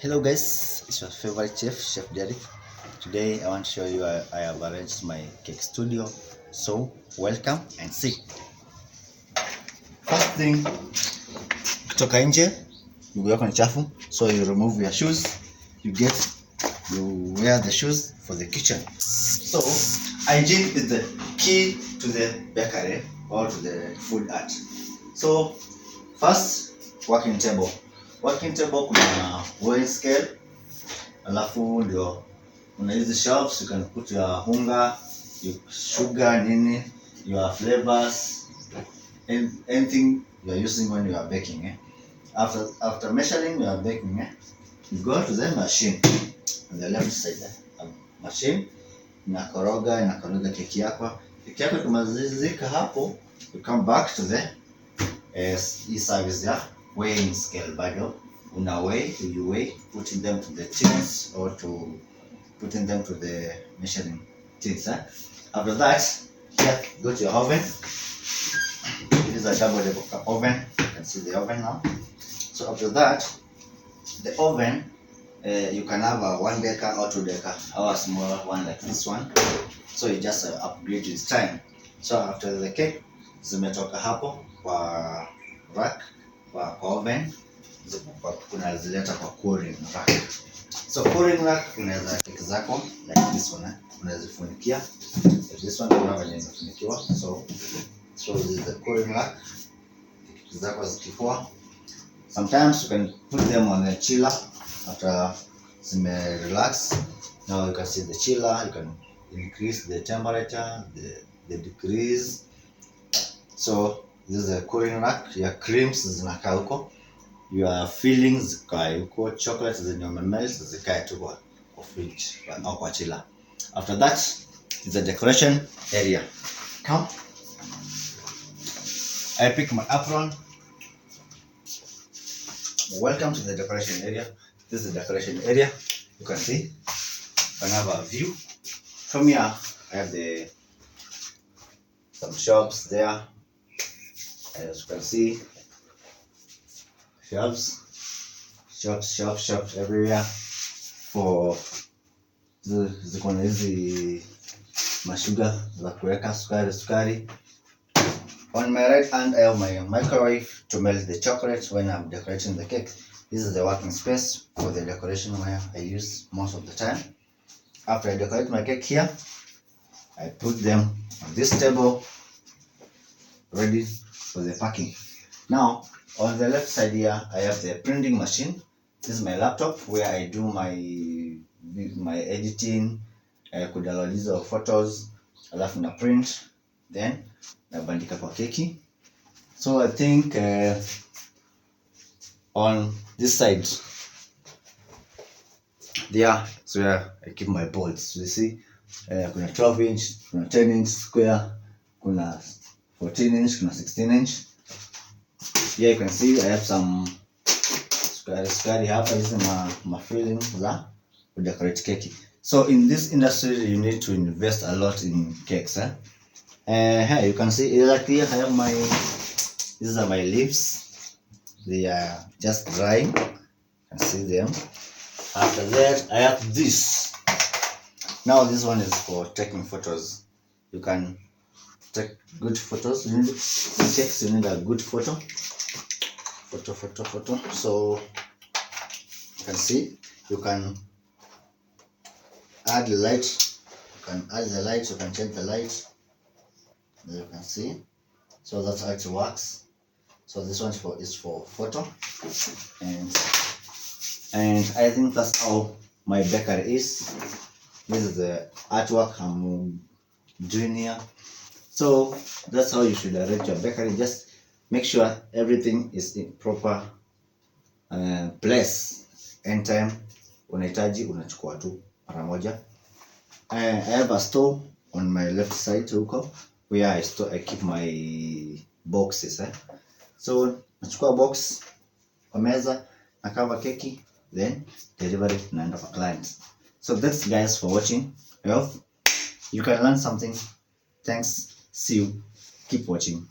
Hello guys, it's your favorite chef Derek. Today I want to show you I have arranged my cake studio. So welcome and see. First thing, kutoka nje miguu yako ni chafu, so you remove your shoes. You wear the shoes for the kitchen. So hygiene is the key to the bakery or to the food art. So first, working table kuna weighing scale, alafu ndio kuna hizi shelves you can put your hunger, your sugar, nini, your flavors, anything you are using when you are baking. After measuring you are baking, you go to the machine on the left side. Machine inakoroga keki yako tumalizika hapo, you come back to the service ya weighing scale. Bado una weigh, putting them to the tins or to putting them to the measuring tins. After that, here go to your oven. It is a double oven. You can see the oven now. So after that, the oven, you can have a 1 decker or 2 decker or a smaller one like this one. So you just upgrade with time. So after the cake zimetoka hapo kwa rack, kwa oven, unazileta kwa cooling rack. So cooling rack unaweza keki zako like this one, unazifunikia. This one unaweza kufunikiwa. So this is the cooling rack. Keki zako zikipoa. Sometimes you can put them on the chiller after zime relax. Now you can see the chiller, you can increase the temperature, the decrease. So this is a cooling rack. Your creams zinakaa huko, your fillings zikae huko, chocolate zenye umemelt zikae tu kwa fridge au kwa chiller. After that is the decoration area. Come, I pick my apron. Welcome to the decoration area. This is the decoration area. You can see, you can have a view from here. I have some shops there. As you can see, shops everywhere for ziko na hizi mashuga za kuweka sukari. On my right hand, I have my microwave to melt the chocolate when I'm decorating the cake. This is the working space for the decoration where I use most of the time. After I decorate my cake here, I put them on this table, ready for the packing. Now, on the left side here, I have the printing machine. This is my laptop where I do my editing, kudalaliza of photos, alafu na print, then nabandika kwa keki. So I think on this side there is where I keep my bolts. You see, kuna 12 inch, kuna 10 inch square, kuna 14 inch, kuna 16 inch. Here you can see I have some sukari hapa. Hizi ma filling za kudecorate keki. So in this industry you need to invest a lot in cakes. Here you can see exactly I have these are my leaves. They are just drying. You can see them. After that I have this. Now this one is for taking photos. You can take good photos. In cakes you need a good photo. So you can see, you can add the light. You can add the light. You can change the light. You can see. So that's how it works. So this one is for photo, and I think that's how my bakery is. This is the artwork I'm doing here. So that's how you should arrange your bakery. Just make sure everything is in proper place. Anytime unahitaji unachukua tu mara moja. I have a store on my left side huko where I keep my boxes. So nachukua box kwa meza, na cover keki, then deliver it naenda kwa clients. So thanks guys for watching. I hope you can learn something. Thanks. See you. Keep watching.